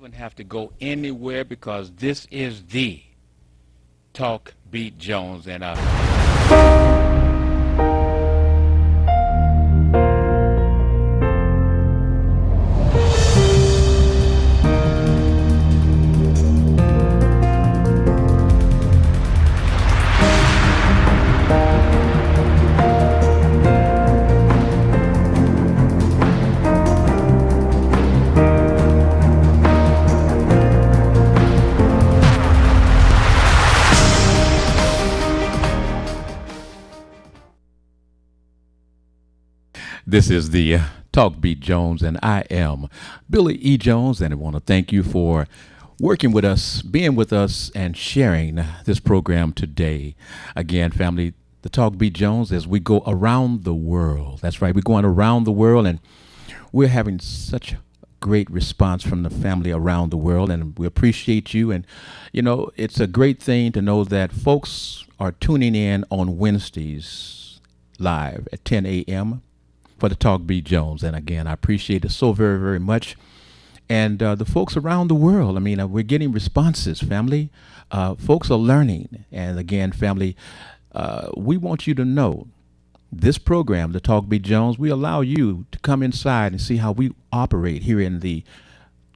even have to go anywhere because this is the Talk Beat Jones and This is the Talk Beat Jones, and I am Billy E. Jones, and I want to thank you for working with us, being with us, and sharing this program today. Again, family, the Talk Beat Jones, as we go around the world. That's right, we're going around the world, and we're having such great response from the family around the world, and we appreciate you. And, you know, it's a great thing to know that folks are tuning in on Wednesdays live at 10 a.m. for the Talk Beat Jones. And again, I appreciate it so very, very much. And the folks around the world, I mean, we're getting responses, family. Folks are learning. And again, family, we want you to know this program, the Talk Beat Jones, we allow you to come inside and see how we operate here in the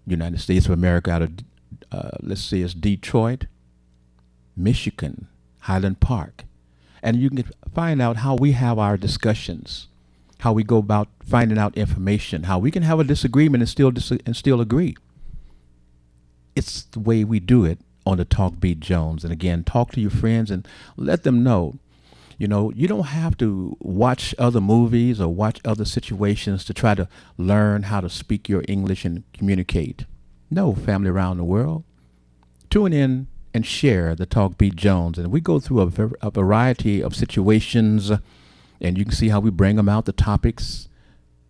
United States of America out of, let's say it's Detroit, Michigan, Highland Park. And you can find out how we have our discussions, how we go about finding out information, how we can have a disagreement and still agree. It's the way we do it on the Talk Beat Jones. And again, talk to your friends and let them know, you know, you don't have to watch other movies or watch other situations to try to learn how to speak your English and communicate. No, family around the world, tune in and share the Talk Beat Jones. And we go through a variety of situations, and you can see how we bring them out, the topics.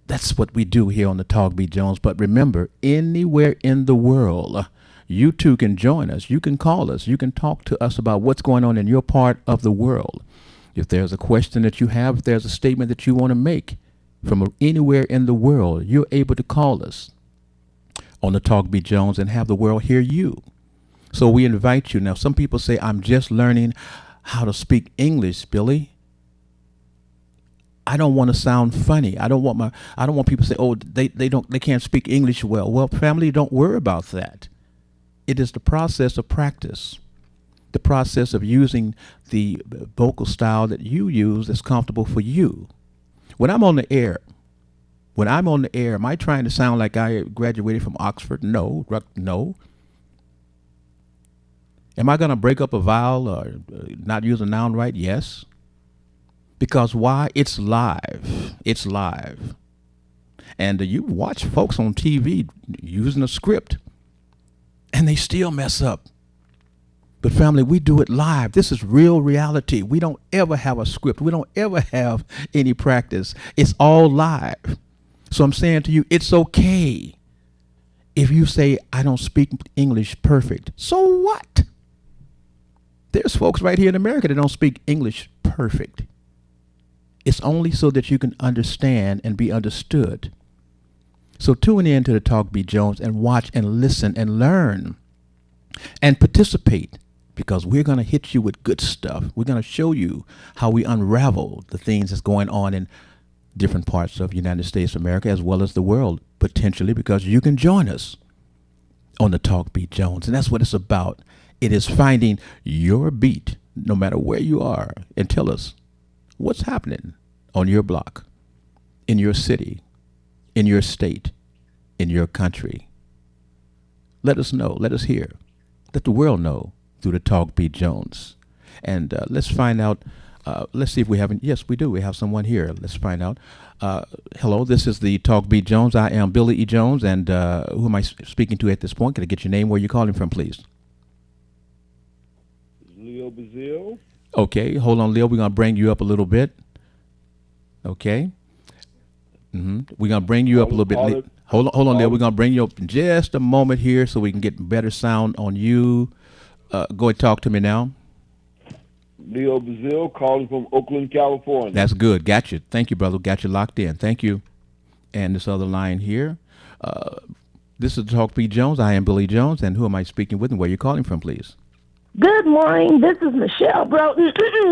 That's what we do here on the Talk Beat Jones. But remember, anywhere in the world, you too can join us. You can call us. You can talk to us about what's going on in your part of the world. If there's a question that you have, if there's a statement that you want to make from anywhere in the world, you're able to call us on the Talk Beat Jones and have the world hear you. So we invite you. Now, some people say, I'm just learning how to speak English, Billy. I don't want to sound funny. I don't want people to say, oh, they can't speak English well. Well, family, don't worry about that. It is the process of practice, the process of using the vocal style that you use that's comfortable for you. When I'm on the air, am I trying to sound like I graduated from Oxford? No. Am I going to break up a vowel or not use a noun right? Yes. Because why? It's live. It's live. And you watch folks on TV using a script, and they still mess up. But family, we do it live. This is real reality. We don't ever have a script. We don't ever have any practice. It's all live. So I'm saying to you, it's okay if you say, I don't speak English perfect. So what? There's folks right here in America that don't speak English perfect. It's only so that you can understand and be understood. So tune in to the Talk Beat Jones and watch and listen and learn and participate, because we're going to hit you with good stuff. We're going to show you how we unravel the things that's going on in different parts of the United States of America as well as the world, potentially, because you can join us on the Talk Beat Jones. And that's what it's about. It is finding your beat, no matter where you are, and tell us what's happening on your block, in your city, in your state, in your country. Let us know. Let us hear. Let the world know through the Talk Beat Jones. And let's find out. Let's see if we haven't. Yes, we do. We have someone here. Let's find out. Hello, this is the Talk Beat Jones. I am Billy E. Jones. And who am I speaking to at this point? Can I get your name? Where you calling from, please? Leo Bazile. Okay, hold on, Leo. We're going to bring you up a little bit. Okay. We're going to bring you up a little bit. Hold on, Leo. We're going to bring you up in just a moment here so we can get better sound on you. Go ahead and talk to me now. Leo Bazile, calling from Oakland, California. That's good. Got you. Thank you, brother. Got you locked in. Thank you. And this other line here. This is Talk B. Jones. I am Billy Jones, and who am I speaking with, and where are you calling from, please? Good morning. This is Michelle Broughton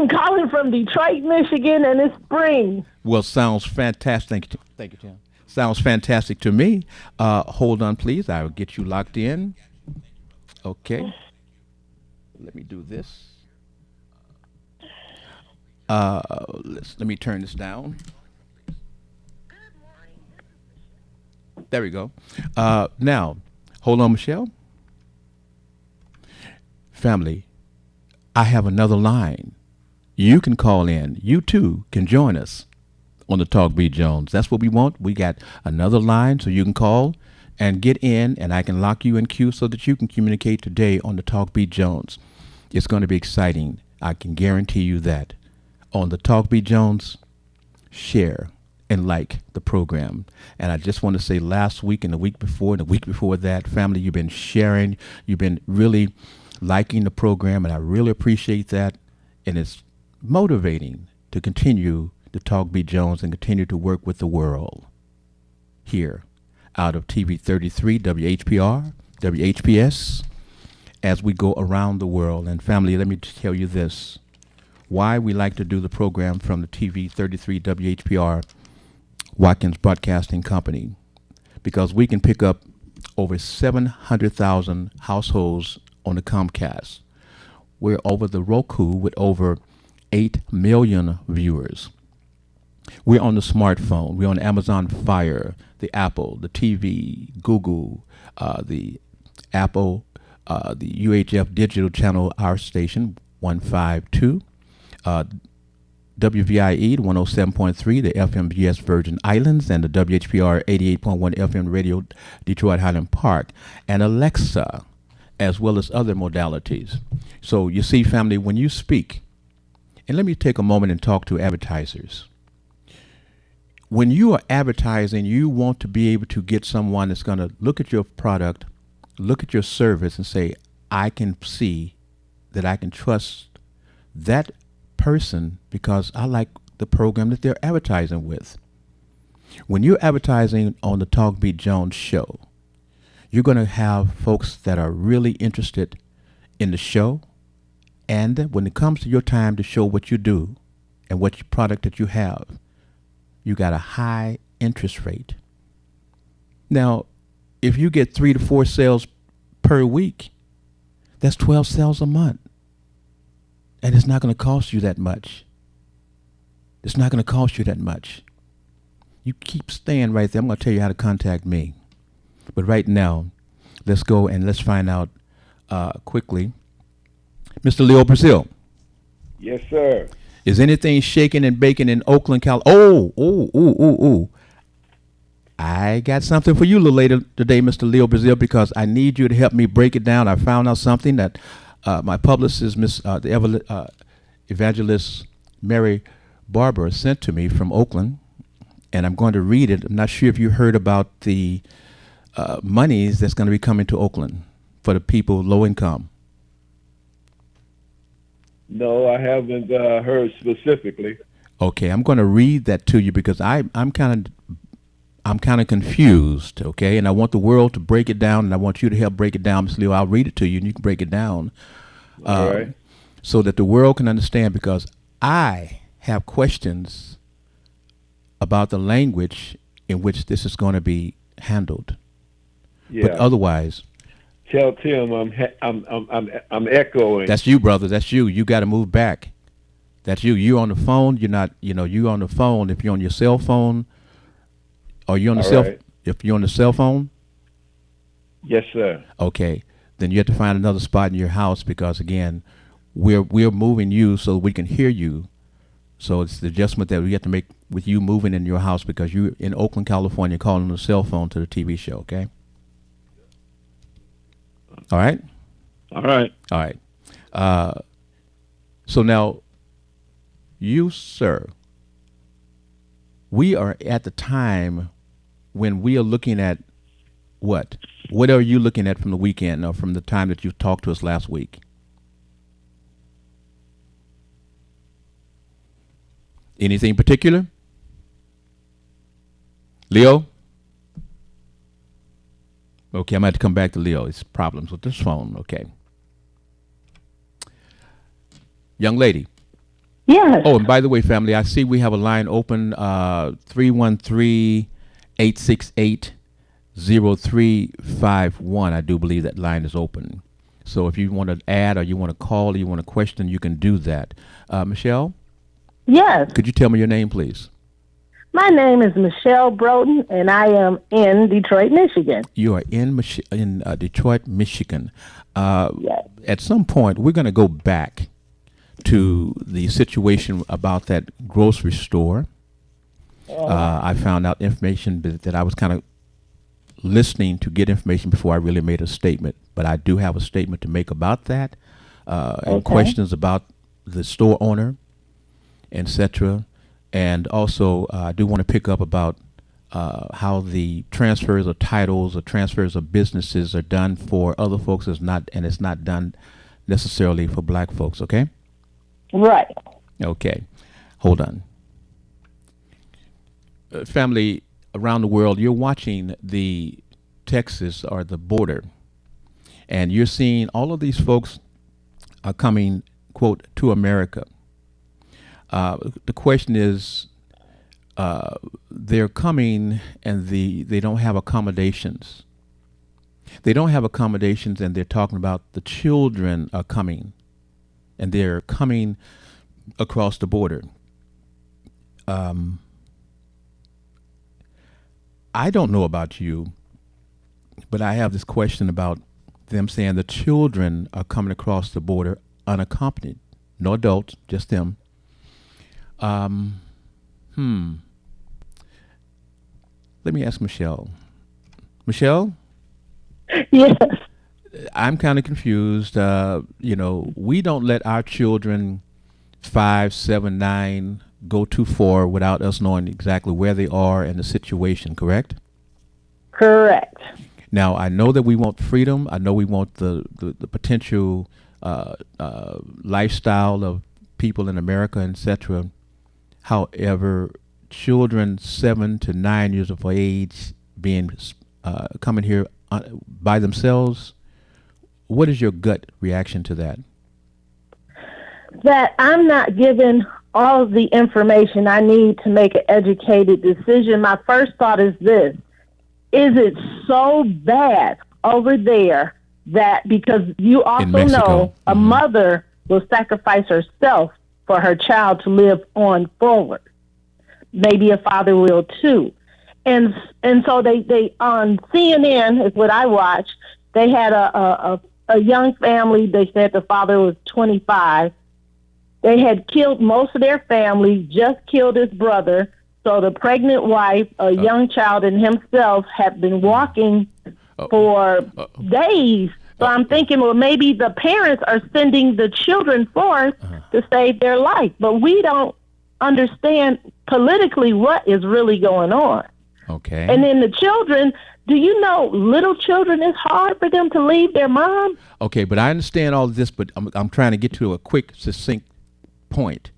calling from Detroit, Michigan, and it's spring. Well, sounds fantastic. Thank you, Tim. Sounds fantastic to me. Hold on, please. I will get you locked in. Okay. Let me do this. Let me turn this down. There we go. Now, hold on, Michelle. Family, I have another line. You can call in. You too can join us on the Talk B. Jones. That's what we want. We got another line so you can call and get in, and I can lock you in queue so that you can communicate today on the Talk B. Jones. It's going to be exciting. I can guarantee you that. On the Talk B. Jones, share and like the program. And I just want to say last week and the week before and the week before that, family, you've been sharing, you've been really liking the program, and I really appreciate that. And it's motivating to continue to Talk B. Jones and continue to work with the world here out of TV 33, WHPR, WHPS, as we go around the world. And family, let me tell you this, why we like to do the program from the TV 33 WHPR Watkins Broadcasting Company, because we can pick up over 700,000 households on the Comcast. We're over the Roku with over 8 million viewers. We're on the smartphone. We're on Amazon Fire, the Apple, the TV, Google, the Apple, the UHF digital channel, our station, 152, WVIE 107.3, the FMGS Virgin Islands, and the WHPR 88.1 FM radio, Detroit Highland Park, and Alexa, as well as other modalities. So you see, family, when you speak, and let me take a moment and talk to advertisers. When you are advertising, you want to be able to get someone that's going to look at your product, look at your service, and say, I can see that I can trust that person because I like the program that they're advertising with. When you're advertising on the Talk B. Jones show, you're going to have folks that are really interested in the show. And when it comes to your time to show what you do and what your product that you have, you got a high interest rate. Now, if you get 3 to 4 sales per week, that's 12 sales a month. And it's not going to cost you that much. It's not going to cost you that much. You keep staying right there. I'm going to tell you how to contact me. But right now, let's go and let's find out quickly. Mr. Leo Brazil. Yes, sir. Is anything shaking and baking in Oakland, California? Oh. I got something for you a little later today, Mr. Leo Brazil, because I need you to help me break it down. I found out something that my publicist, Evangelist Mary Barber, sent to me from Oakland, and I'm going to read it. I'm not sure if you heard about the monies that's going to be coming to Oakland for the people low income. No, I haven't heard specifically. Okay, I'm going to read that to you because I'm kind of confused, okay? And I want the world to break it down, and I want you to help break it down, Mr. Leo. I'll read it to you, and you can break it down. All right. So that the world can understand, because I have questions about the language in which this is going to be handled. Yeah. But otherwise, Tell Tim I'm echoing. that's you, brother. That's you. You got to move back. That's you. You on the phone. You're not. You on the phone. If you're on your cell phone, or you on the All cell. right. If you're on the cell phone, Yes, sir. okay, then you have to find another spot in your house, because again, we're moving you so we can hear you. So it's the adjustment that we have to make with you moving in your house, because you're in Oakland, California, calling on the cell phone to the TV show. Okay. All right. All right. All right. So now, you, sir, we are at the time when we are looking at what? What are you looking at from the weekend, or from the time that you talked to us last week? Anything particular? Leo? Okay, I'm going to have to come back to Leo. It's problems with this phone. Okay. Young lady. Yes. Oh, and by the way, family, I see we have a line open, 313-868-0351. I do believe that line is open. So if you want to add or you want to call or you want to question, you can do that. Michelle, Yes. could you tell me your name, please? My name is Michelle Broughton, and I am in Detroit, Michigan. You are in Detroit, Michigan. Yes. At some point, we're going to go back to the situation about that grocery store. I found out information that I was kind of listening to get information before I really made a statement. But I do have a statement to make about that, and questions about the store owner, etc. And also, I do want to pick up about how the transfers of titles or transfers of businesses are done for other folks. It's not done necessarily for black folks. Okay. Right. Okay. Hold on. Family around the world, you're watching the Texas or the border, and you're seeing all of these folks are coming, quote, to America. The question is, they're coming and they don't have accommodations. They don't have accommodations, and they're talking about the children are coming, and they're coming across the border. I don't know about you, but I have this question about them saying the children are coming across the border unaccompanied, no adults, just them. Let me ask Michelle. Michelle, Yes. I'm kind of confused. We don't let our children 5, 7, 9 go too far without us knowing exactly where they are and the situation, correct? Correct. Now, I know that we want freedom. I know we want the potential lifestyle of people in America, etc. However, children 7 to 9 years of age being coming here by themselves, what is your gut reaction to that? That I'm not given all of the information I need to make an educated decision. My first thought is this: is it so bad over there that, because you also know a mother will sacrifice herself for her child to live on forward. Maybe a father will too. And so they on CNN is what I watched. They had a young family. They said the father was 25. They had killed most of their family, just killed his brother. So the pregnant wife, a young child, and himself have been walking for days. So I'm thinking, well, maybe the parents are sending the children forth to save their life. But we don't understand politically what is really going on. Okay. And then the children, do you know little children, it's hard for them to leave their mom? Okay, but I understand all of this, but I'm trying to get to a quick, succinct point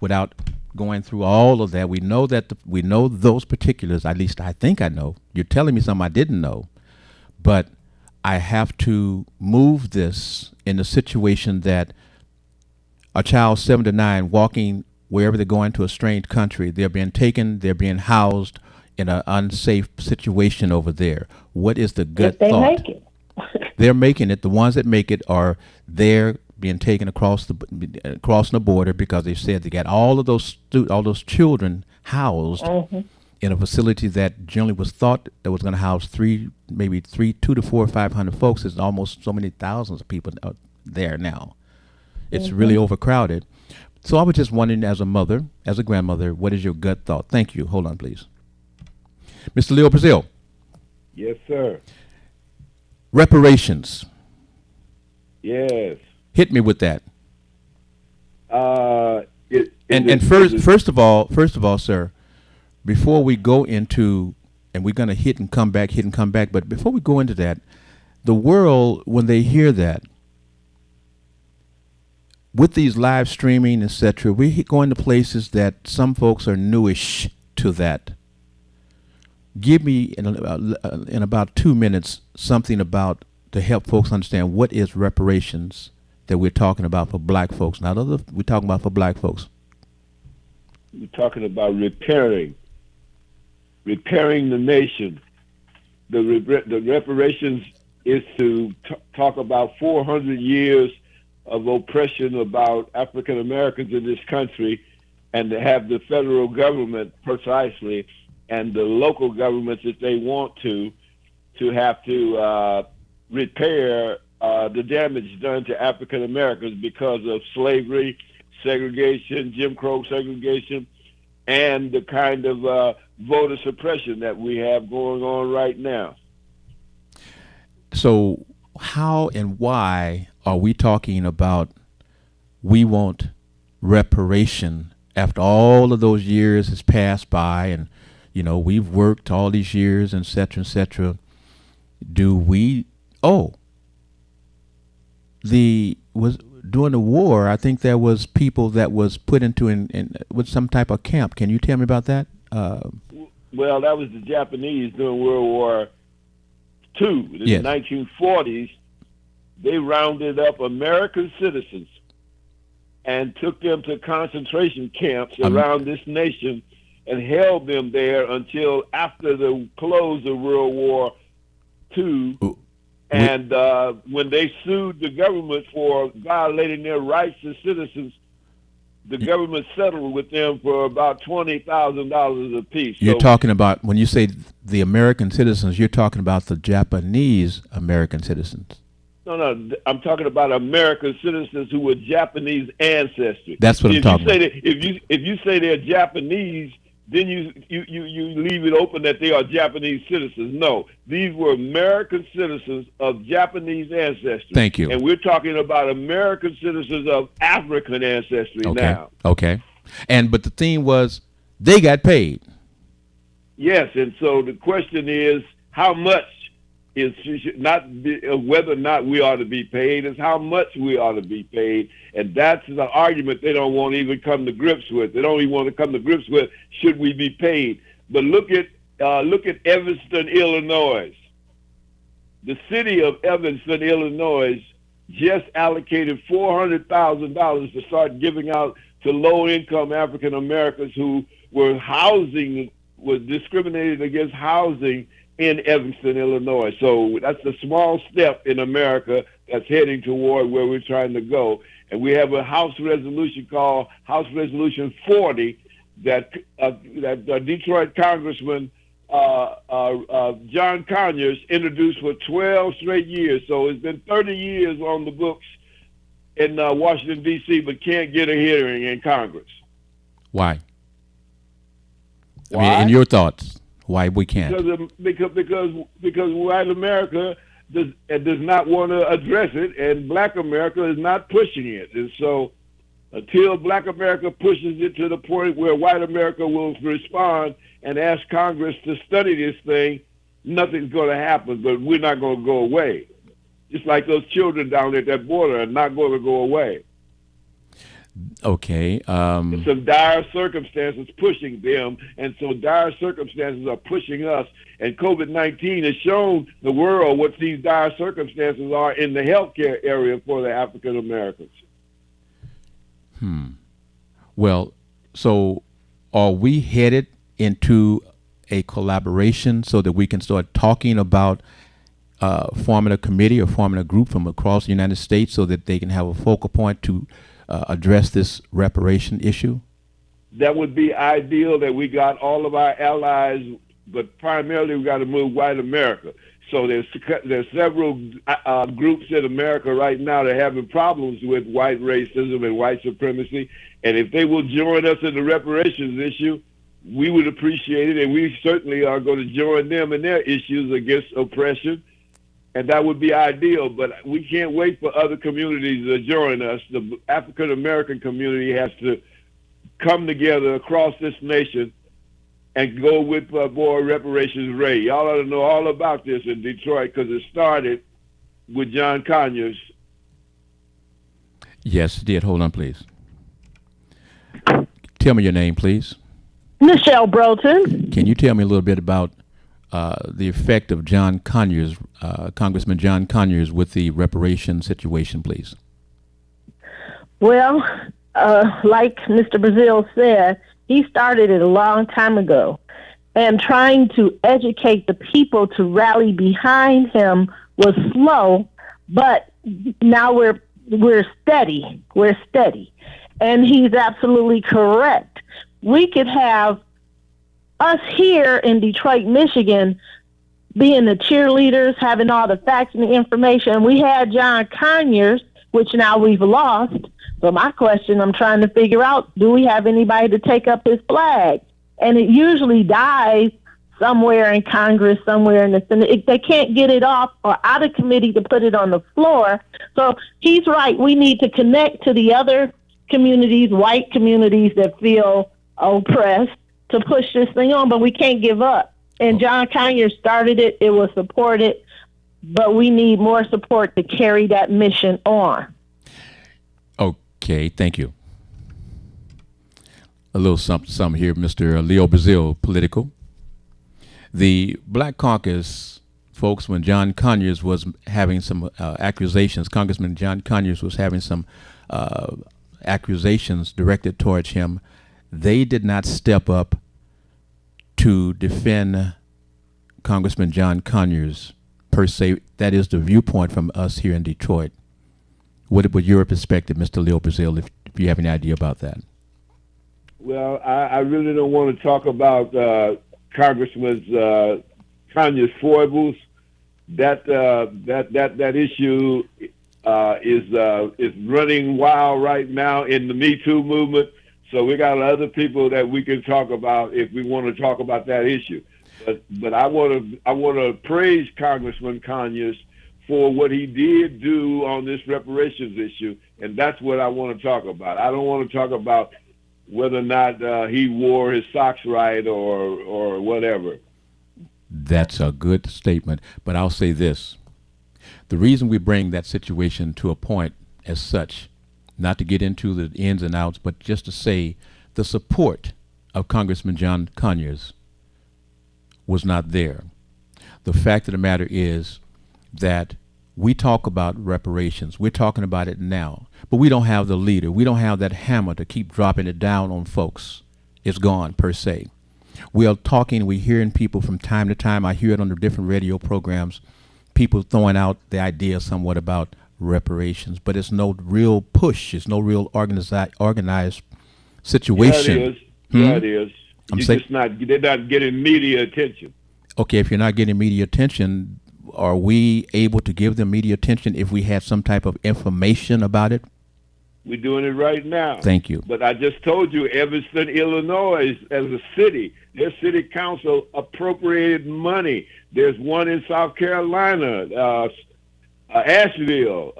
without going through all of that. We know that we know those particulars. At least I think I know. You're telling me something I didn't know, but I have to move this in a situation that a child 7 to 9 walking wherever they're going to a strange country, they're being taken, they're being housed in an unsafe situation over there. What is the gut If they thought? make it. They're making it. The ones that make it are there being taken crossing the border because they said they got all of those children housed in a facility that generally was thought that was going to house 2 to 4 or 500 folks. There's almost so many thousands of people out there now. It's really overcrowded. So I was just wondering, as a mother, as a grandmother, what is your gut thought? Thank you. Hold on, please. Mr. Leo Brazil. Yes, sir. Reparations. Yes. Hit me with that. First of all, sir, before we go into, and we're going to hit and come back, but before we go into that, the world, when they hear that, with these live streaming, etc., we going to places that some folks are newish to that. give me in about 2 minutes something about to help folks understand what is reparations that we're talking about for black folks. Now, we're talking about for black folks. We're talking about repairing the nation. The reparations is to talk about 400 years of oppression about African Americans in this country, and to have the federal government precisely and the local governments, if they want to have to repair the damage done to African Americans because of slavery, segregation, Jim Crow segregation, and the kind of voter suppression that we have going on right now. So how and why are we talking about we want reparation after all of those years has passed by, and we've worked all these years, et cetera, et cetera? During the war, I think there was people that was put into with some type of camp. Can you tell me about that? Well, that was the Japanese during World War II. In Yes. the 1940s, they rounded up American citizens and took them to concentration camps around this nation and held them there until after the close of World War II. And when they sued the government for violating their rights as citizens, the government settled with them for about $20,000 apiece. You're talking about, when you say the American citizens, you're talking about the Japanese American citizens. No, I'm talking about American citizens who were Japanese ancestry. That's what I'm talking about. If you say they're Japanese, then you leave it open that they are Japanese citizens. No, these were American citizens of Japanese ancestry. Thank you. And we're talking about American citizens of African ancestry now. Okay. But the theme was they got paid. Yes, and so the question is how much is not whether or not we ought to be paid, is how much we ought to be paid. And that's the argument they don't want to even come to grips with. They don't even want to come to grips with, should we be paid? But look at Evanston, Illinois. The city of Evanston, Illinois just allocated $400,000 to start giving out to low-income African Americans who were discriminated against housing in Evanston, Illinois. So that's a small step in America that's heading toward where we're trying to go. And we have a House resolution called House Resolution 40 that Detroit Congressman John Conyers introduced for 12 straight years. So it's been 30 years on the books in Washington, D.C., but can't get a hearing in Congress. Why? I mean, in your thoughts, why we can't? Because white America does not want to address it, and black America is not pushing it. And so until black America pushes it to the point where white America will respond and ask Congress to study this thing, nothing's going to happen, but we're not going to go away. Just like those children down at that border are not going to go away. Okay. Some dire circumstances pushing them, and so dire circumstances are pushing us. And COVID-19 has shown the world what these dire circumstances are in the healthcare area for the African Americans. Well, so are we headed into a collaboration so that we can start talking about forming a committee or forming a group from across the United States so that they can have a focal point to address this reparation issue? That would be ideal, that we got all of our allies, but primarily we got to move white America. So there's several groups in America right now that are having problems with white racism and white supremacy. And if they will join us in the reparations issue, we would appreciate it. And we certainly are going to join them in their issues against oppression. And that would be ideal, but we can't wait for other communities to join us. The African American community has to come together across this nation and go with Boy Reparations Ray. Y'all ought to know all about this in Detroit because it started with John Conyers. Yes, it did. Hold on, please. Tell me your name, please. Michelle Broughton. Can you tell me a little bit about the effect of John Conyers, Congressman John Conyers, with the reparation situation, please? Well, like Mr. Brazil said, he started it a long time ago. And trying to educate the people to rally behind him was slow, but now we're steady. We're steady. And he's absolutely correct. We could have us here in Detroit, Michigan, being the cheerleaders, having all the facts and the information. We had John Conyers, which now we've lost. So my question, I'm trying to figure out, do we have anybody to take up his flag? And it usually dies somewhere in Congress, somewhere in the Senate. They can't get it off or out of committee to put it on the floor. So he's right. We need to connect to the other communities, white communities that feel oppressed, to push this thing on, but we can't give up. And John Conyers started it. It was supported, but we need more support to carry that mission on. Okay, thank you. A little something here, Mr. Leo Brazil, political. The Black Caucus folks, when John Conyers was having some accusations, Congressman John Conyers was having some accusations directed towards him, they did not step up to defend Congressman John Conyers per se. That is the viewpoint from us here in Detroit. What would your perspective, Mr. Leo Brazil, if you have any idea about that? Well, I really don't want to talk about Congressman Conyers' foibles. That issue is running wild right now in the Me Too movement. So we got other people that we can talk about if we want to talk about that issue. But I want to praise Congressman Conyers for what he did do on this reparations issue, and that's what I want to talk about. I don't want to talk about whether or not he wore his socks right or whatever. That's a good statement, but I'll say this. The reason we bring that situation to a point as such, not to get into the ins and outs, but just to say the support of Congressman John Conyers was not there. The fact of the matter is that we talk about reparations. We're talking about it now, but we don't have the leader. We don't have that hammer to keep dropping it down on folks. It's gone per se. We are talking, we're hearing people from time to time. I hear it on the different radio programs, people throwing out the idea somewhat about reparations, but it's no real push. It's no real organized situation. Yeah, it is. Yeah, it is. They're not getting media attention. Okay, if you're not getting media attention, are we able to give them media attention if we had some type of information about it? We're doing it right now. Thank you. But I just told you, Evanston, Illinois, as a city, their city council appropriated money. There's one in South Carolina, Asheville.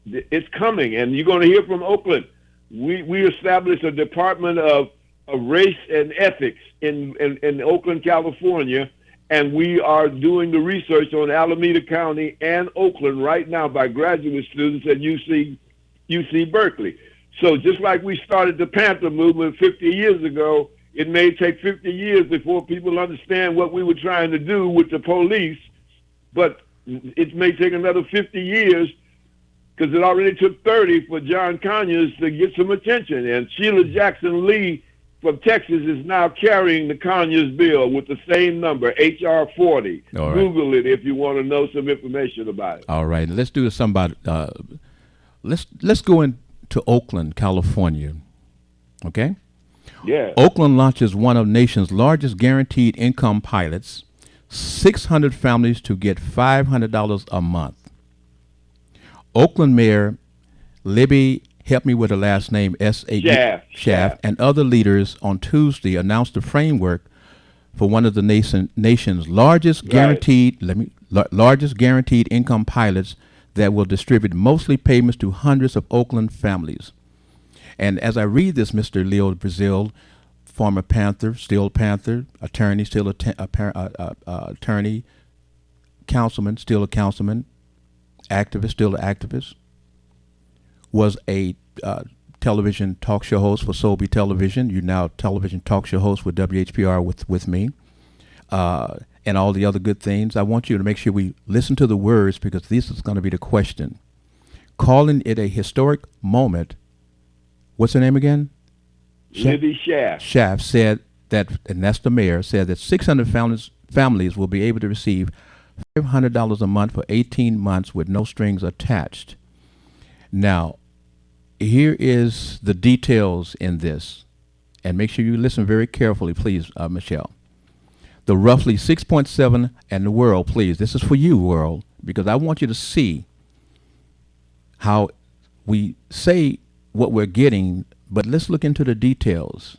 It's coming, and you're going to hear from Oakland. We established a Department of Race and Ethics in Oakland, California, and we are doing the research on Alameda County and Oakland right now by graduate students at UC Berkeley. So just like we started the Panther movement 50 years ago, it may take 50 years before people understand what we were trying to do with the police, but it may take another 50 years because it already took 30 for John Conyers to get some attention. And Sheila Jackson Lee from Texas is now carrying the Conyers bill with the same number, H.R. 40. All right. Google it if you want to know some information about it. All right. Let's do this about let's go into Oakland, California. Okay? Yeah. Oakland launches one of the nation's largest guaranteed income pilots, 600 families to get $500 a month. Oakland Mayor Libby, help me with the last name, Schaaf, and other leaders on Tuesday announced the framework for one of the nation's largest guaranteed income pilots that will distribute monthly payments to hundreds of Oakland families. And as I read this, Mr. Leo Brazil, former Panther, still Panther, attorney, still attorney, councilman, still a councilman, activist, still an activist, was a television talk show host for Sobe Television. You're now television talk show host with WHPR with me. and all the other good things. I want you to make sure we listen to the words because this is going to be the question. Calling it a historic moment. What's her name again? Libby Schaaf. Schaaf said that, and that's the mayor, said that 600 families will be able to receive $500 a month for 18 months with no strings attached. Now, here is the details in this, and make sure you listen very carefully, please, Michelle. The roughly 6.7, and the world, please, this is for you, world, because I want you to see how we say what we're getting, but let's look into the details.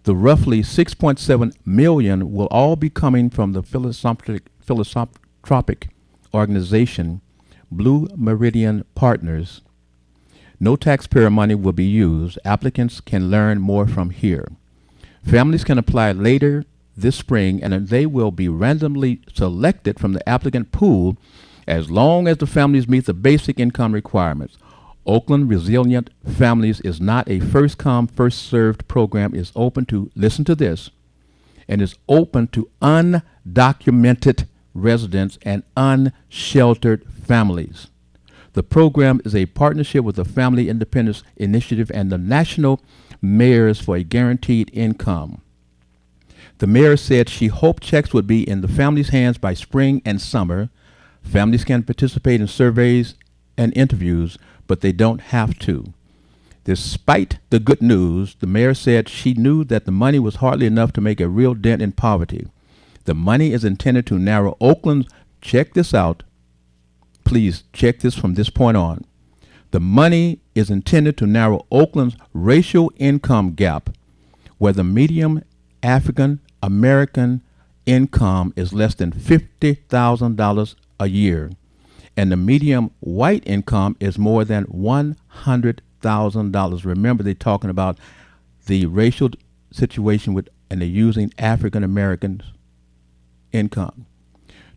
The roughly 6.7 million will all be coming from the philanthropic organization Blue Meridian Partners. No taxpayer money will be used. Applicants can learn more from here. Families can apply later this spring, and they will be randomly selected from the applicant pool as long as the families meet the basic income requirements. Oakland Resilient Families is not a first-come, first-served program. It's open to, listen to this, and is open to undocumented residents and unsheltered families. The program is a partnership with the Family Independence Initiative and the National Mayors for a Guaranteed Income. The mayor said she hoped checks would be in the families' hands by spring and summer. Families can participate in surveys and interviews, but they don't have to. Despite the good news, the mayor said she knew that the money was hardly enough to make a real dent in poverty. The money is intended to narrow Oakland's, check this out, please check this from this point on. The money is intended to narrow Oakland's racial income gap, where the median African American income is less than $50,000 a year, and the median white income is more than $100,000. Remember, they're talking about the racial situation with, and they're using African Americans' income.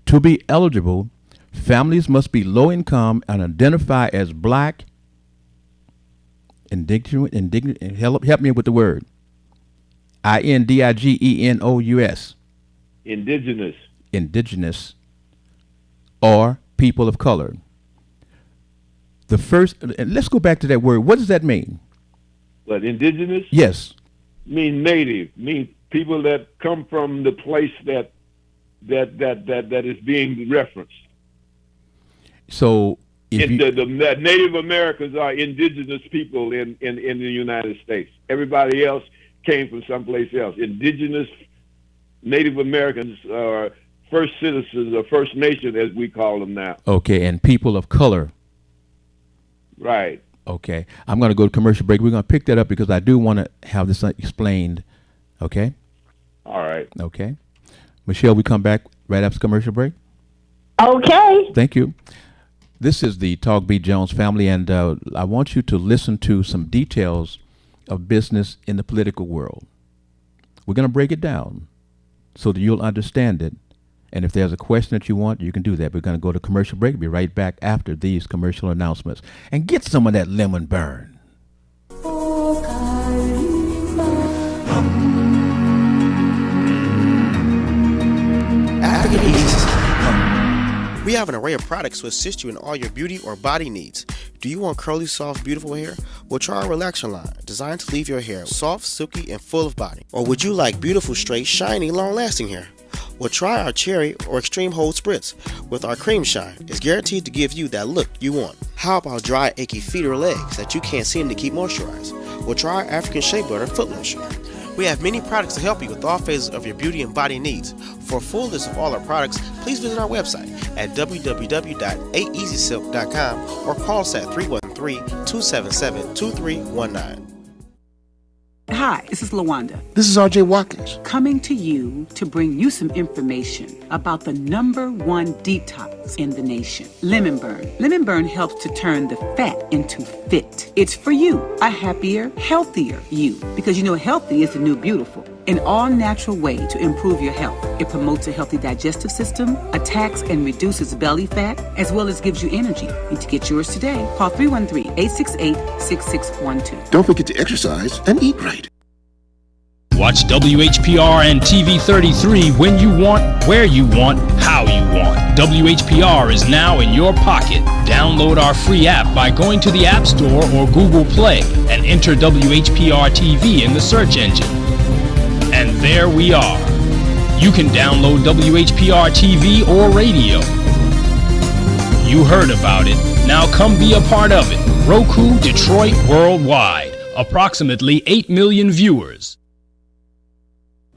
To be eligible, families must be low income and identify as black, indigenous, help me with the word, indigenous, indigenous, or people of color. The first, and let's go back to that word. What does that mean? What, indigenous? Yes. Mean native, mean people that come from the place that is being referenced. So if the Native Americans are indigenous people in the United States. Everybody else came from someplace else. Indigenous Native Americans are first citizens or First Nation, as we call them now. Okay, and people of color. Right. Okay, I'm going to go to commercial break. We're going to pick that up because I do want to have this explained. Okay? All right. Okay. Michelle, we come back right after commercial break? Okay. Thank you. This is the Talk B. Jones family, and I want you to listen to some details of business in the political world. We're going to break it down so that you'll understand it. And if there's a question that you want, you can do that. We're going to go to commercial break. Be right back after these commercial announcements. And get some of that lemon burn. African East. We have an array of products to assist you in all your beauty or body needs. Do you want curly, soft, beautiful hair? Well, try our Relaxer line, designed to leave your hair soft, silky, and full of body. Or would you like beautiful, straight, shiny, long-lasting hair? Well, try our Cherry or Extreme Hold Spritz with our Cream Shine. It's guaranteed to give you that look you want. How about dry, achy feet or legs that you can't seem to keep moisturized? Well, try our African Shea Butter Foot Lotion. We have many products to help you with all phases of your beauty and body needs. For a full list of all our products, please visit our website at www.aeasysilk.com or call us at 313-277-2319. Hi, this is LaWanda. This is R.J. Watkins. Coming to you to bring you some information about the #1 detox in the nation, Lemon Burn. Lemon Burn helps to turn the fat into fit. It's for you, a happier, healthier you, because you know healthy is the new beautiful. An all-natural way to improve your health. It promotes a healthy digestive system, attacks and reduces belly fat, as well as gives you energy. Need to get yours today. Call 313-868-6612. Don't forget to exercise and eat right. Watch WHPR and TV 33 when you want, where you want, how you want. WHPR is now in your pocket. Download our free app by going to the App Store or Google Play and enter WHPR TV in the search engine. And there we are. You can download WHPR TV or radio. You heard about it. Now come be a part of it. Roku Detroit Worldwide. Approximately 8 million viewers.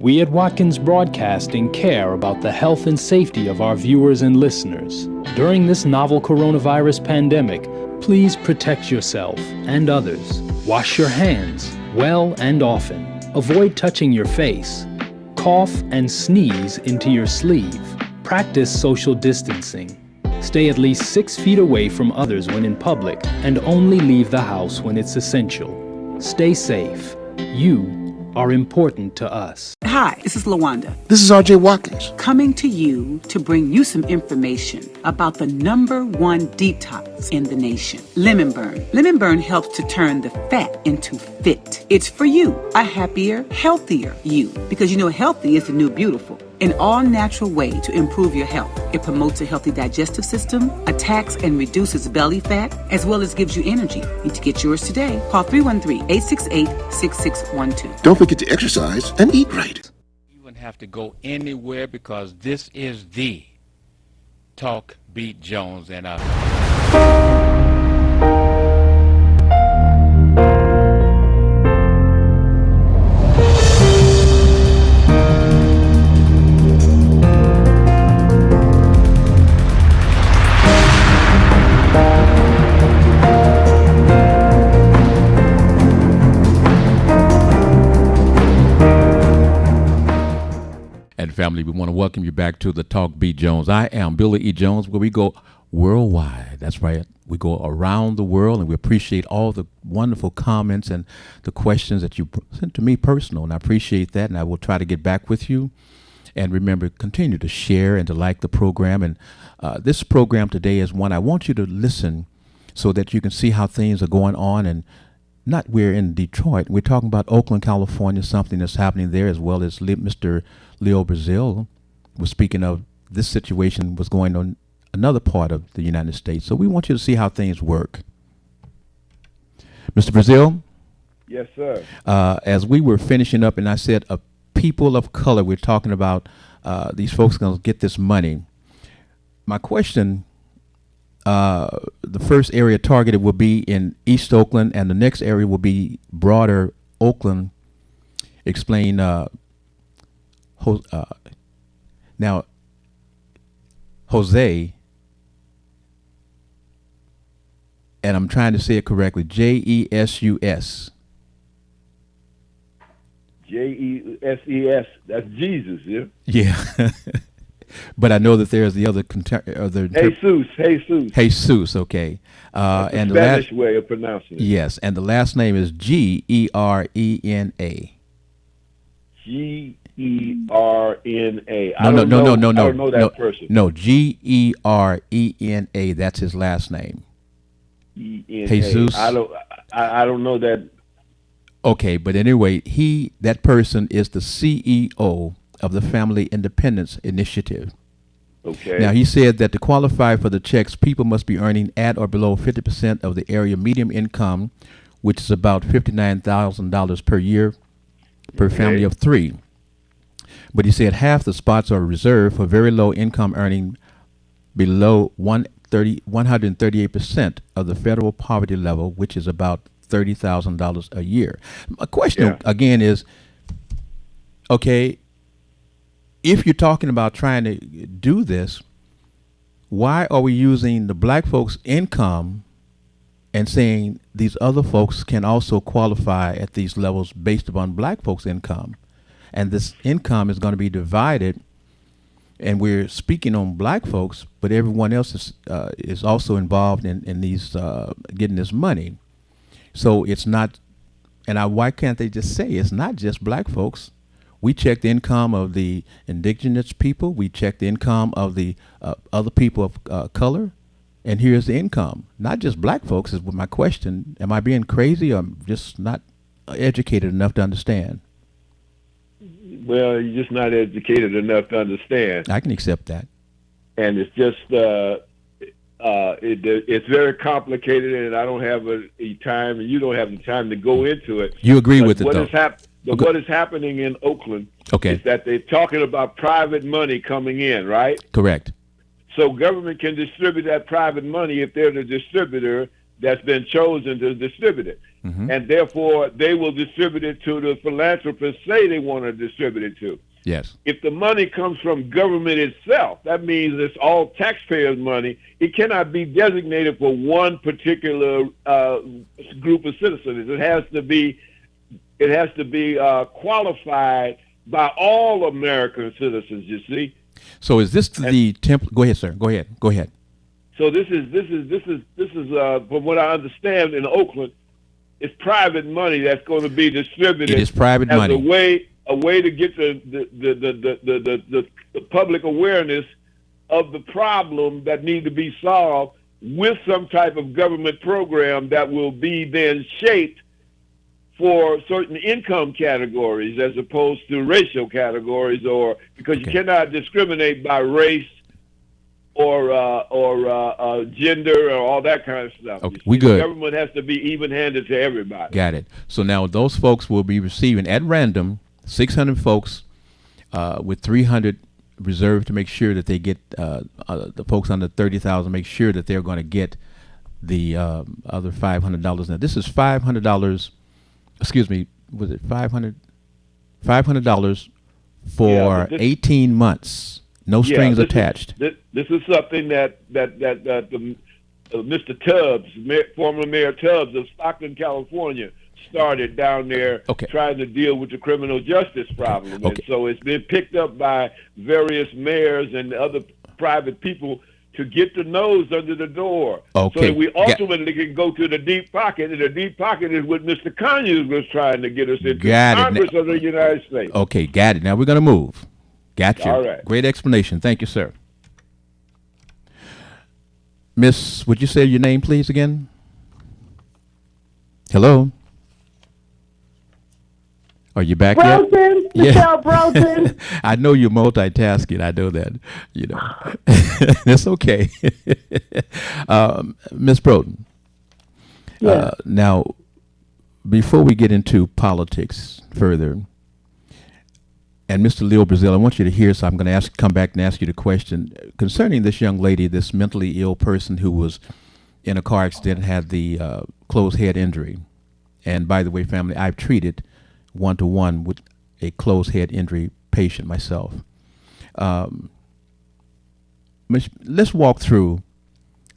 We at Watkins Broadcasting care about the health and safety of our viewers and listeners. During this novel coronavirus pandemic, please protect yourself and others. Wash your hands well and often. Avoid touching your face. Cough and sneeze into your sleeve. Practice social distancing. Stay at least 6 feet away from others when in public and only leave the house when it's essential. Stay safe. You are important to us. Hi, this is LaWanda. This is RJ Watkins. Coming to you to bring you some information about the #1 detox in the nation, Lemon Burn. Lemon Burn helps to turn the fat into fit. It's for you, a happier, healthier you. Because you know healthy is the new beautiful. An all-natural way to improve your health. It promotes a healthy digestive system, attacks and reduces belly fat, as well as gives you energy. Need to get yours today. Call 313-868-6612. Don't forget to exercise and eat right. You wouldn't have to go anywhere because this is the Talk Beat Jones and family, we want to welcome you back to the Talk Beat Jones. I am Billy E. Jones, where we go worldwide. That's right. We go around the world, and we appreciate all the wonderful comments and the questions that you sent to me personal, and I appreciate that, and I will try to get back with you. And remember, continue to share and to like the program. And this program today is one I want you to listen so that you can see how things are going on. And not we're in Detroit. We're talking about Oakland, California, something that's happening there, as well as Mr. Leo Brazil was speaking of this situation was going on another part of the United States. So we want you to see how things work. Mr. Brazil? Yes, sir. As we were finishing up, and I said, people of color, we're talking about these folks going to get this money. My question, the first area targeted will be in East Oakland, and the next area will be broader Oakland. Explain. Now, Jose, and I'm trying to say it correctly, Jesus. Jeses, that's Jesus, yeah? Yeah. But I know that there's the other Jesus, okay. And the Spanish way of pronouncing it. Yes, and the last name is Gerena. Gerena. No. I don't know that person. No, Gerena. That's his last name. Jesus. I don't know that. Okay, but anyway, that person is the CEO of the Family Independence Initiative. Okay. Now, he said that to qualify for the checks, people must be earning at or below 50% of the area median income, which is about $59,000 per year per family of 3. But he said half the spots are reserved for very low income earning below 138% of the federal poverty level, which is about $30,000 a year. My question again is, okay, if you're talking about trying to do this, why are we using the black folks' income and saying these other folks can also qualify at these levels based upon black folks' income? And this income is going to be divided, and we're speaking on black folks, but everyone else is also involved in these getting this money. So it's not, and why can't they just say it's not just black folks? We check the income of the indigenous people. We check the income of the other people of color. And here's the income. Not just black folks is my question. Am I being crazy, or I'm just not educated enough to understand? Well, you're just not educated enough to understand, I can accept that. and it's just it's very complicated, and I don't have a time, and you don't have the time to go into it. You agree But with it, what though? But what is happening in Oakland Okay. is that they're talking about private money coming in, right? Correct. So government can distribute that private money if they're the distributor that's been chosen to distribute it. Mm-hmm. And therefore, they will distribute it to the philanthropists say they want to distribute it to. Yes. If the money comes from government itself, that means it's all taxpayers' money. It cannot be designated for one particular group of citizens. It has to be qualified by all American citizens. You see. So is this the template? Go ahead, sir. Go ahead. So this is from what I understand in Oakland, it's private money that's going to be distributed. It is private as money. a way to get the public awareness of the problem that need to be solved with some type of government program that will be then shaped for certain income categories as opposed to racial categories, or because you cannot discriminate by race or gender or all that kind of stuff. Okay, we good. The government has to be even-handed to everybody. Got it. So now those folks will be receiving at random 600 folks with 300 reserved to make sure that they get the folks under 30,000. Make sure that they're going to get the other $500. Now this is $500. Excuse me. Was it $500? $500 for 18 months. No strings attached. This is something that Mr. Tubbs, former Mayor Tubbs of Stockton, California, started down there trying to deal with the criminal justice problem. And so it's been picked up by various mayors and other private people to get the nose under the door. So that we ultimately can go to the deep pocket, and the deep pocket is what Mr. Conyers was trying to get us into. Congress of the United States. Okay, got it. Now we're going to move. Gotcha. All right. Great explanation. Thank you, sir. Miss, would you say your name, please, again? Hello? Are you back yet? Broden, Michelle Broden. I know you're multitasking. I know that. You know, it's okay. Miss Broden. Yeah. Now, before we get into politics further, and Mr. Leo Brazil, I want you to hear, so I'm going to come back and ask you the question concerning this young lady, this mentally ill person who was in a car accident and had the closed head injury. And by the way, family, I've treated one-to-one with a closed head injury patient myself. Let's walk through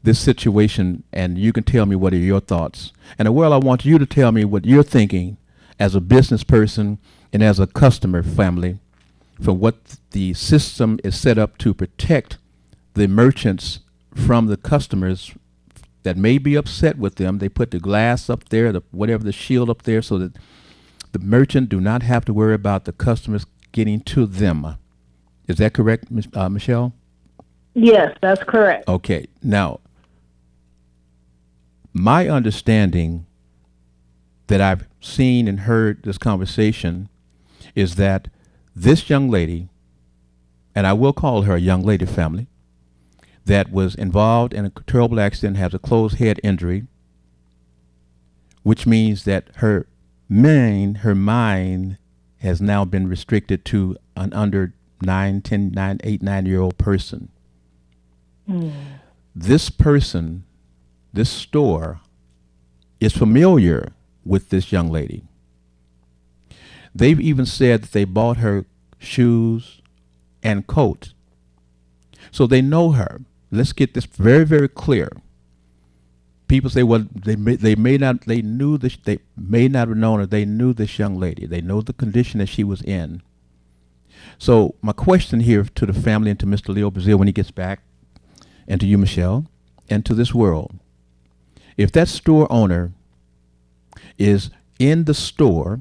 this situation, and you can tell me what are your thoughts. And well, I want you to tell me what you're thinking as a business person and as a customer, family, for what the system is set up to protect the merchants from the customers that may be upset with them. They put the glass up there, whatever the shield up there, so that the merchant do not have to worry about the customers getting to them. Is that correct, Michelle? Yes, that's correct. Okay. Now, my understanding that I've seen and heard this conversation is that this young lady, and I will call her a young lady, family, that was involved in a terrible accident, has a closed head injury, which means that her mind has now been restricted to an under 9, 10, 9, 8, 9-year-old person. This person, this store, is familiar with this young lady. They've even said that they bought her shoes and coat. So they know her. Let's get this very, very clear. People say, well, they may not have known her. They knew this young lady. They know the condition that she was in. So my question here to the family and to Mr. Leo Brazil when he gets back, and to you, Michelle, and to this world, if that store owner is in the store,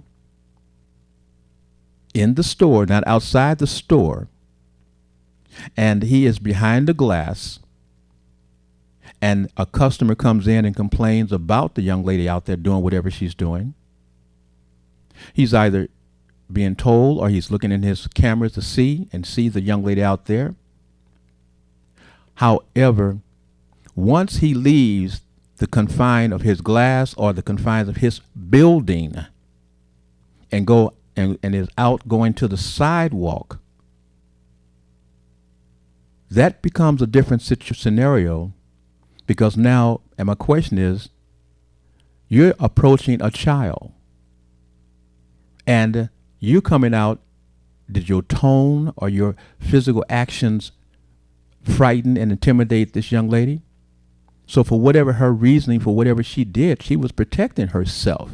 not outside the store, and he is behind the glass, and a customer comes in and complains about the young lady out there doing whatever she's doing, he's either being told, or he's looking in his cameras to see the young lady out there. However, once he leaves the confine of his glass or the confines of his building and is out going to the sidewalk, that becomes a different scenario, because now, and my question is, you're approaching a child and you coming out, did your tone or your physical actions frighten and intimidate this young lady? So for whatever her reasoning, for whatever she did, she was protecting herself.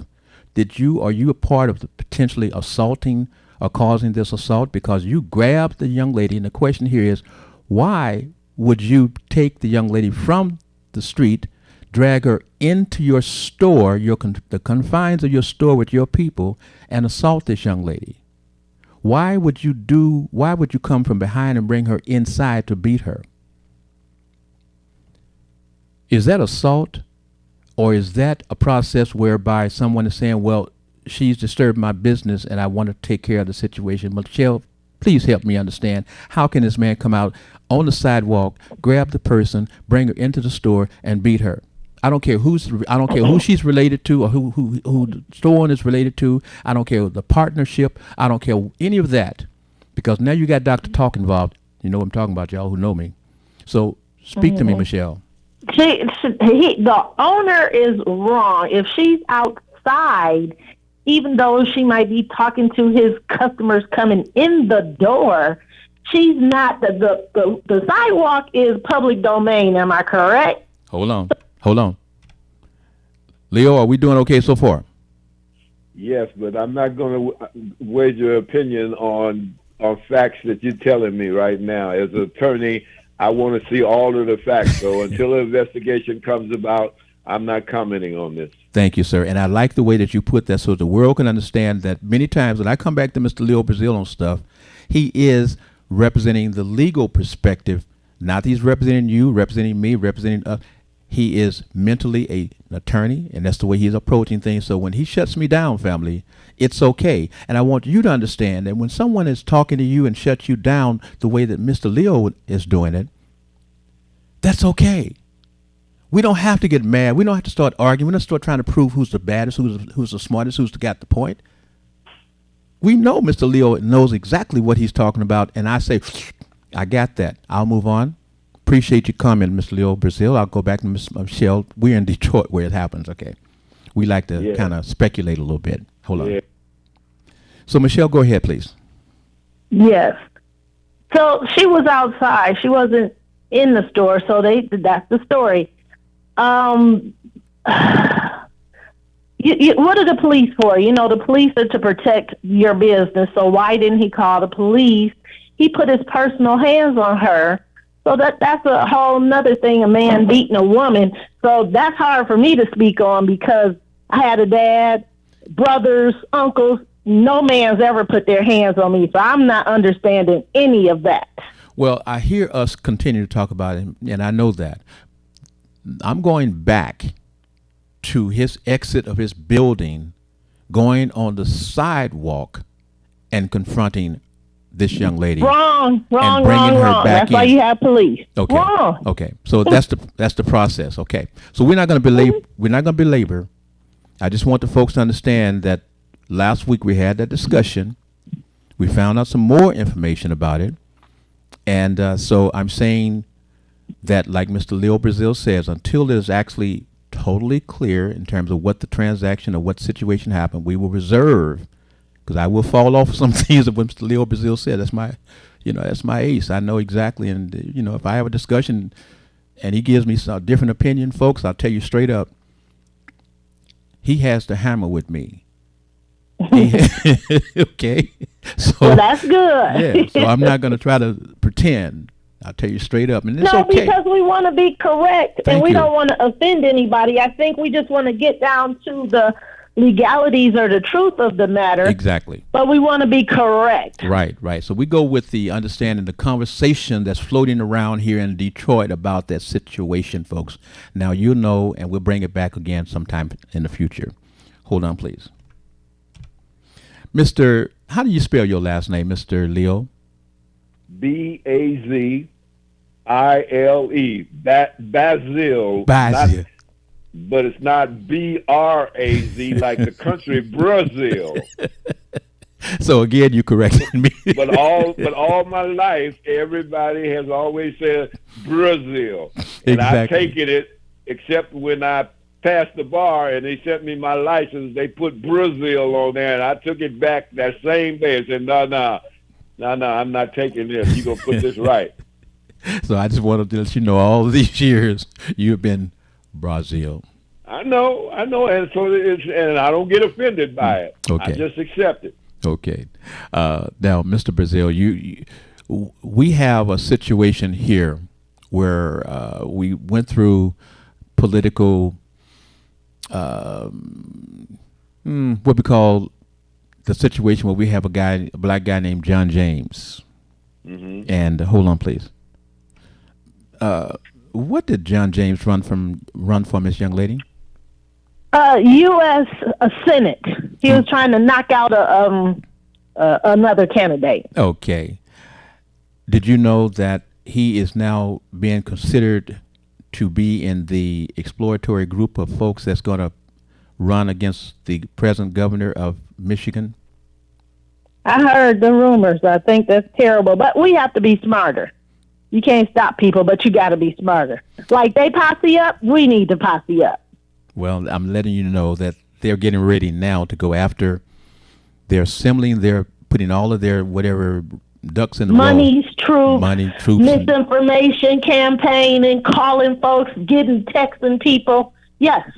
Are you a part of the potentially assaulting or causing this assault? Because you grabbed the young lady, and the question here is, why would you take the young lady from the street, drag her into your store, the confines of your store with your people, and assault this young lady? Why would you come from behind and bring her inside to beat her? Is that assault, or is that a process whereby someone is saying, well, she's disturbed my business and I want to take care of the situation? Michelle, please help me understand. How can this man come out on the sidewalk, grab the person, bring her into the store, and beat her? I don't care who she's related to, or who the store is related to. I don't care the partnership. I don't care any of that, because now you got Dr. Talk involved. You know what I'm talking about, y'all who know me. So speak to me, Michelle. The owner is wrong. If she's outside, even though she might be talking to his customers coming in the door, she's not. The sidewalk is public domain. Am I correct? Hold on. Leo, are we doing okay so far? Yes, but I'm not going to wager your opinion on facts that you're telling me right now. As an attorney, I want to see all of the facts. So until the investigation comes about, I'm not commenting on this. Thank you, sir. And I like the way that you put that so the world can understand that many times when I come back to Mr. Leo Brazil on stuff, he is representing the legal perspective. Not that he's representing you, representing me, representing us. He is mentally an attorney, and that's the way he's approaching things. So when he shuts me down, family, it's okay. And I want you to understand that when someone is talking to you and shuts you down the way that Mr. Leo is doing it, that's okay. We don't have to get mad. We don't have to start arguing. We don't start trying to prove who's the baddest, who's the smartest, who's got the point. We know Mr. Leo knows exactly what he's talking about, and I say, I got that. I'll move on. Appreciate your comment, Mr. Leo Brazil. I'll go back to Ms. Michelle. We're in Detroit where it happens, okay? We like to kind of speculate a little bit. Hold on. So, Michelle, go ahead, please. Yes. So she was outside. She wasn't in the store, so that's the story. What are the police for? You know, the police are to protect your business, so why didn't he call the police? He put his personal hands on her. So that's a whole nother thing, a man beating a woman. So that's hard for me to speak on, because I had a dad, brothers, uncles. No man's ever put their hands on me, so I'm not understanding any of that. Well, I hear us continue to talk about it, and I know that. I'm going back to his exit of his building, going on the sidewalk and confronting this young lady. Wrong. That's why you have police. Okay. Wrong. Okay. So that's the process. Okay. So we're not going to belabor. I just want the folks to understand that last week we had that discussion. We found out some more information about it, and so I'm saying that, like Mr. Leo Brazil says, until it is actually totally clear in terms of what the transaction or what situation happened, we will reserve. Because I will fall off some things of what Mr. Leo Brazil said. That's my ace. I know exactly. And, if I have a discussion and he gives me some different opinion, folks, I'll tell you straight up, he has to hammer with me. Okay? So, well, that's good. Yeah. So I'm not going to try to pretend. I'll tell you straight up. And it's okay. Because we want to be correct. Thank and we you. don't want to offend anybody. I think we just want to get down to the legalities or the truth of the matter. Exactly. But we want to be correct. Right. So we go with the understanding, the conversation that's floating around here in Detroit about that situation, folks. Now you know, and we'll bring it back again sometime in the future. Hold on, please. Mr. How do you spell your last name, Mr. Leo? Bazile. Basil. Basil. But it's not Braz like the country Brazil. So again, you corrected me. But all my life, everybody has always said Brazil, and I've Exactly. taken it. Except when I passed the bar and they sent me my license, they put Brazil on there, and I took it back that same day and said, no, I'm not taking this. You gonna put this right? So I just wanted to let you know, all these years you've been Brazil. I know, and so and I don't get offended by it. Okay. I just accept it. Okay. Now, Mr. Brazil, we have a situation here where we went through political, what we call the situation where we have a black guy named John James. Mm-hmm. And hold on, please. What did John James run from, Miss Young Lady? U.S. Senate. He was trying to knock out another candidate. Okay. Did you know that he is now being considered to be in the exploratory group of folks that's going to run against the present governor of Michigan? I heard the rumors. I think that's terrible, but we have to be smarter. You can't stop people, but you got to be smarter. Like they posse up, we need to posse up. Well, I'm letting you know that they're getting ready now to go after. They're assembling. They're putting all of their whatever ducks in the row. Money's true. Money, troops. Misinformation campaigning, calling folks, getting texting people. Yes.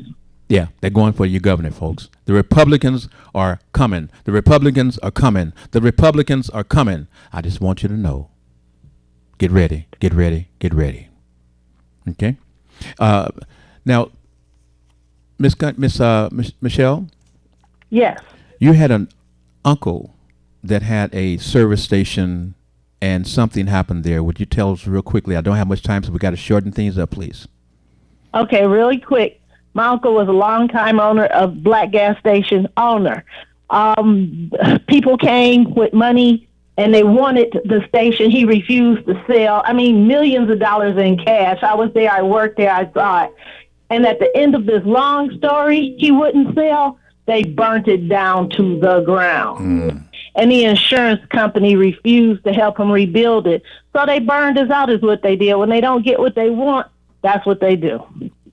Yeah, they're going for your governor, folks. The Republicans are coming. The Republicans are coming. The Republicans are coming. I just want you to know. Get ready. Get ready. Get ready. Okay. Now, Michelle, Yes. you had an uncle that had a service station, and something happened there. Would you tell us real quickly? I don't have much time, so we got to shorten things up, please. Okay, really quick. My uncle was a longtime owner of Black gas station owner. People came with money and they wanted the station. He refused to sell. I mean, millions of dollars in cash. I was there. I worked there. I saw it. And at the end of this long story, he wouldn't sell. They burnt it down to the ground. And the insurance company refused to help him rebuild it. So they burned us out is what they did. When they don't get what they want, that's what they do.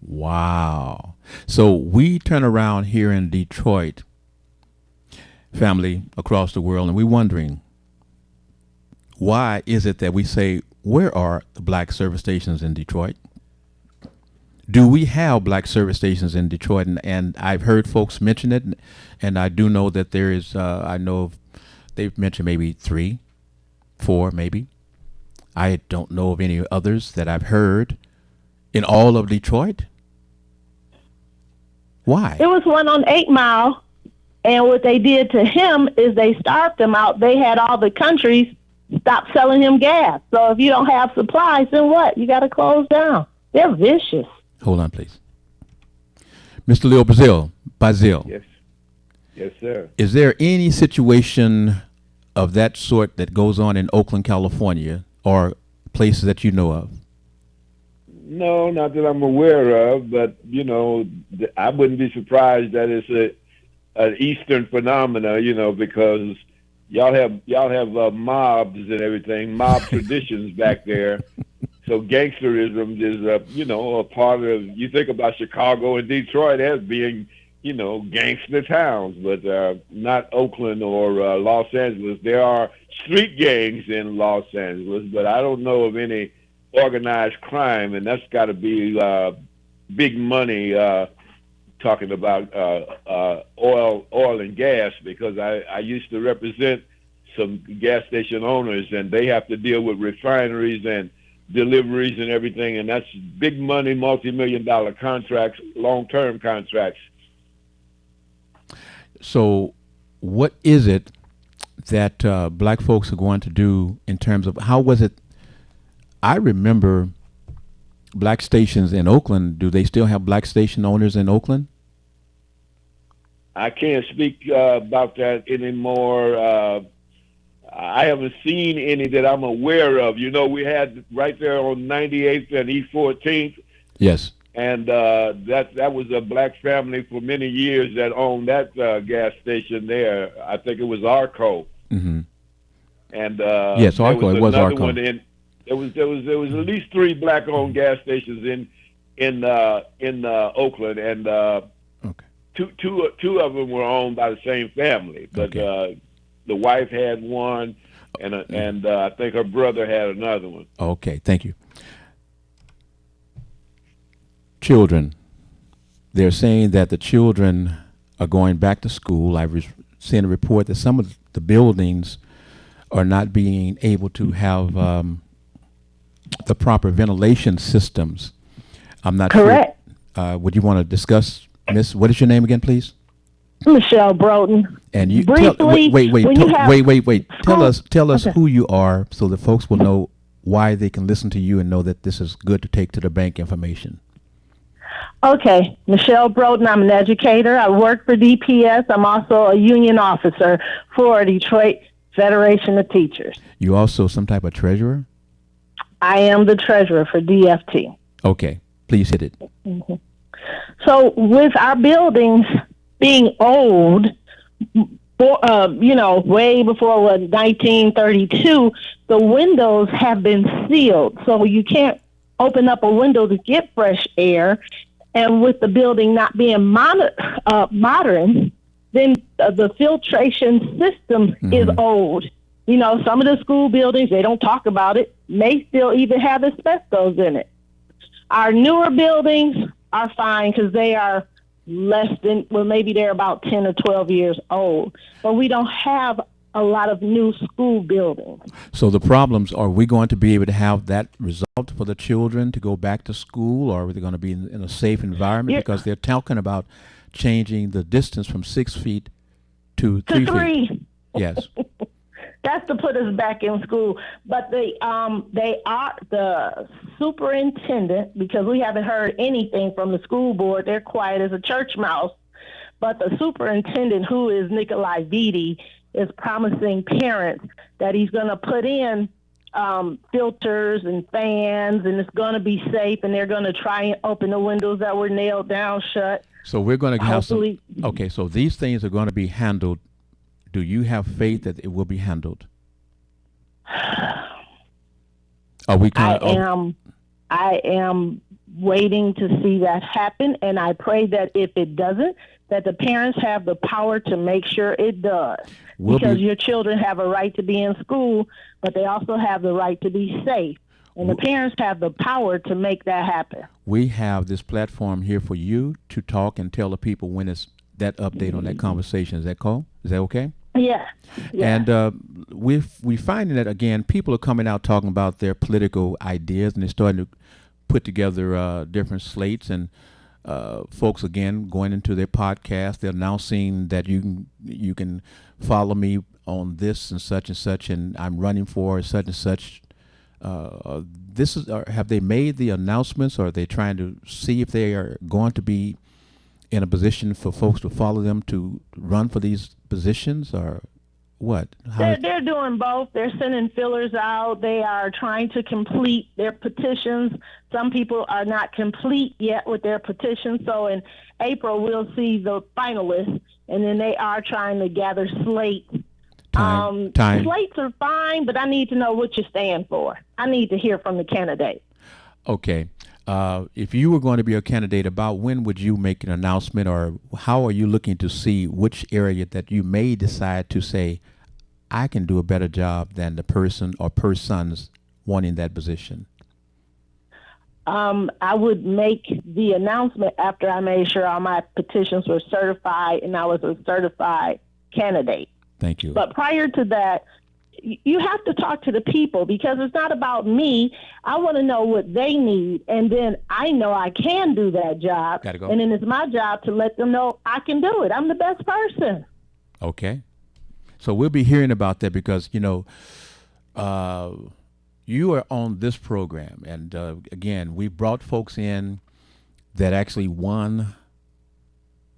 Wow. So we turn around here in Detroit, family across the world, and we're wondering, why is it that we say, where are the black service stations in Detroit? Do we have black service stations in Detroit? And I've heard folks mention it, and I do know that there is, I know they've mentioned maybe 3, 4, maybe. I don't know of any others that I've heard in all of Detroit. Why? There was one on 8 Mile, and what they did to him is they starved him out. They had all the countries stop selling him gas. So if you don't have supplies, then what? You got to close down. They're vicious. Hold on, please. Mr. Leo Brazil. Yes. Yes, sir. Is there any situation of that sort that goes on in Oakland, California, or places that you know of? No, not that I'm aware of, but you know, I wouldn't be surprised that it's an Eastern phenomena, you know, because y'all have mobs and everything, mob traditions back there. So gangsterism is you know, a part of. You think about Chicago and Detroit as being, you know, gangster towns, but not Oakland or Los Angeles. There are street gangs in Los Angeles, but I don't know of any organized crime, and that's got to be big money. Talking about oil and gas, because I used to represent some gas station owners, and they have to deal with refineries and deliveries and everything, and that's big money, multi-million-dollar contracts, long-term contracts. So what is it that black folks are going to do in terms of, how was it? I remember black stations in Oakland. Do they still have black station owners in Oakland? I can't speak about that anymore. I haven't seen any that I'm aware of. You know, we had right there on 98th and East 14th, Yes. and that was a black family for many years that owned that gas station there. I think it was Arco. Mm-hmm. And Yes, there Arco. was It was another Arco. one in. There was at least 3 black-owned gas stations in Oakland, and Okay. two of them were owned by the same family. But the wife had one, and I think her brother had another one. Okay. Thank you. Children. They're saying that the children are going back to school. I've seen a report that some of the buildings are not being able to have the proper ventilation systems. I'm not Correct. sure. Would you want to discuss, Miss? What is your name again, please? Michelle Broughton. And you Briefly, wait. when you have Wait. Tell us Okay. who you are, so the folks will know why they can listen to you and know that this is good to take to the bank information. Okay, Michelle Broughton. I'm an educator. I work for DPS. I'm also a union officer for Detroit Federation of Teachers. You also some type of treasurer? I am the treasurer for DFT. Okay, please hit it. So with our buildings being old, way before 1932, the windows have been sealed. So you can't open up a window to get fresh air. And with the building not being modern, then the filtration system is old. You know, some of the school buildings, they don't talk about it, may still even have asbestos in it. Our newer buildings are fine because they are maybe they're about 10 or 12 years old. But we don't have a lot of new school buildings. So the problems, are we going to be able to have that result for the children to go back to school, or are they going to be in a safe environment? Yeah. Because they're talking about changing the distance from 6 feet to To 3 feet. 3. Yes. That's to put us back in school. But they are the superintendent, because we haven't heard anything from the school board. They're quiet as a church mouse. But the superintendent, who is Nikolai Vitti, is promising parents that he's going to put in filters and fans, and it's going to be safe, and they're going to try and open the windows that were nailed down shut. So we're going to have Hopefully. Okay, so these things are going to be handled. Do you have faith that it will be handled? Are we kind of? I am waiting to see that happen, and I pray that if it doesn't, that the parents have the power to make sure it does. Because your children have a right to be in school, but they also have the right to be safe. And the parents have the power to make that happen. We have this platform here for you to talk and tell the people when it's that update on that conversation. Is that cool? Is that okay? Yeah. And we're finding that, again, people are coming out talking about their political ideas, and they're starting to put together different slates, and folks, again, going into their podcast, they're announcing that you can follow me on this and such, and I'm running for such and such. Have they made the announcements, or are they trying to see if they are going to be in a position for folks to follow them to run for these positions, or what? They're doing both. They're sending fillers out. They are trying to complete their petitions. Some people are not complete yet with their petitions. So in April, we'll see the finalists, and then they are trying to gather slates. Time. Slates are fine, but I need to know what you stand for. I need to hear from the candidate. Okay. If you were going to be a candidate, about when would you make an announcement, or how are you looking to see which area that you may decide to say, I can do a better job than the person or persons wanting that position? I would make the announcement after I made sure all my petitions were certified and I was a certified candidate. Thank you. But prior to that, you have to talk to the people, because it's not about me. I want to know what they need, and then I know I can do that job. Gotta go. And then it's my job to let them know I can do it. I'm the best person. Okay. So we'll be hearing about that, because, you are on this program. And again, we brought folks in that actually won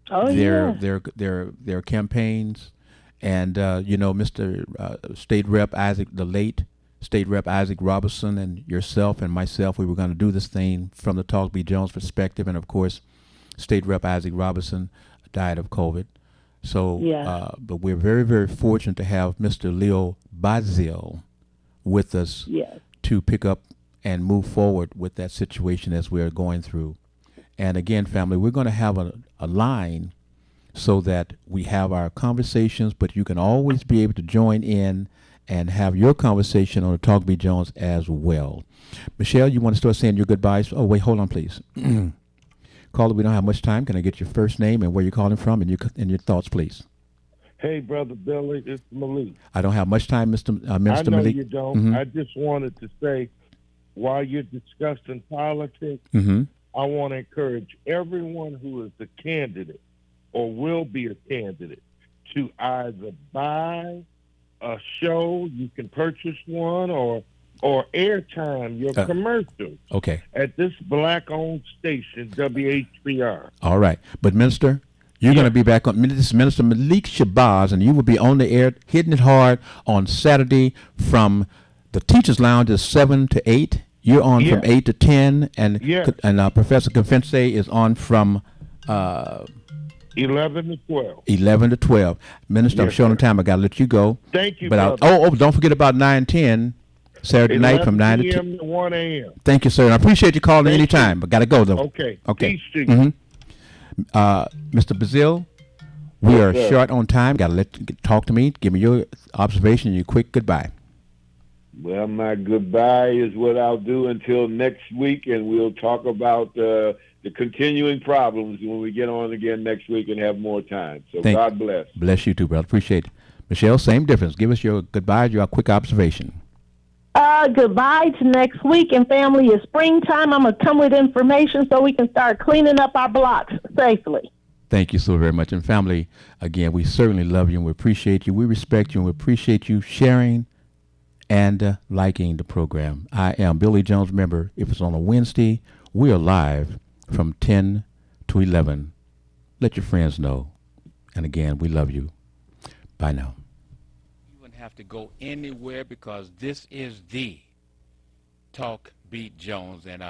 Oh, their yeah. their campaigns, and Mr. State Rep Isaac, the late State Rep Isaac Robertson, and yourself and myself, we were going to do this thing from the Talk B. Jones perspective, and of course, State Rep Isaac Robertson died of COVID. So, Yeah. but we're very, very fortunate to have Mr. Leo Bazil with us Yes. to pick up and move forward with that situation as we're going through. And again, family, we're going to have a line so that we have our conversations, but you can always be able to join in and have your conversation on the Talk B. Jones as well. Michelle, you want to start saying your goodbyes? Oh, wait, hold on, please. Caller, we don't have much time. Can I get your first name and where you're calling from and your thoughts, please? Hey, Brother Billy, it's Malik. I don't have much time, I Minister know Malik. you don't. Mhm. I just wanted to say, while you're discussing politics, Mm-hmm. I want to encourage everyone who is a candidate or will be a candidate to either buy a show, you can purchase one, or airtime your commercials Okay. at this black-owned station, WHBR. All right. But, Minister, you're going to be back on. This is Minister Malik Shabazz, and you will be on the air hitting it hard on Saturday from the Teachers Lounge is 7 to 8. You're on from 8 to 10, and Yeah. Professor Confense is on from 11 to 12. 11 to 12. Minister, I'm Yes, short on sir. time. I got to let you go. Thank you, But brother. don't forget about 9-10 Saturday night from 9 to 10. 11 p.m. to 1 a.m. Thank you, sir. And I appreciate you calling Thank anytime, you. but got to go, though. Okay. Okay. Peace to you. Mr. Bazil, we Yes, are sir. short on time. Got to talk to me. Give me your observation and your quick goodbye. Well, my goodbye is what I'll do until next week, and we'll talk about the continuing problems when we get on again next week and have more time. So God bless. Bless you too, brother. Appreciate it. Michelle, same difference. Give us your goodbye, your quick observation. Goodbye to next week, and family, it's springtime. I'm going to come with information so we can start cleaning up our blocks safely. Thank you so very much. And family, again, we certainly love you and we appreciate you. We respect you and we appreciate you sharing and liking the program. I am Billy Jones. Remember, if it's on a Wednesday, we are live from 10 to 11. Let your friends know. And again, we love you. Bye now. You wouldn't have to go anywhere because this is the Talk Beat Jones. And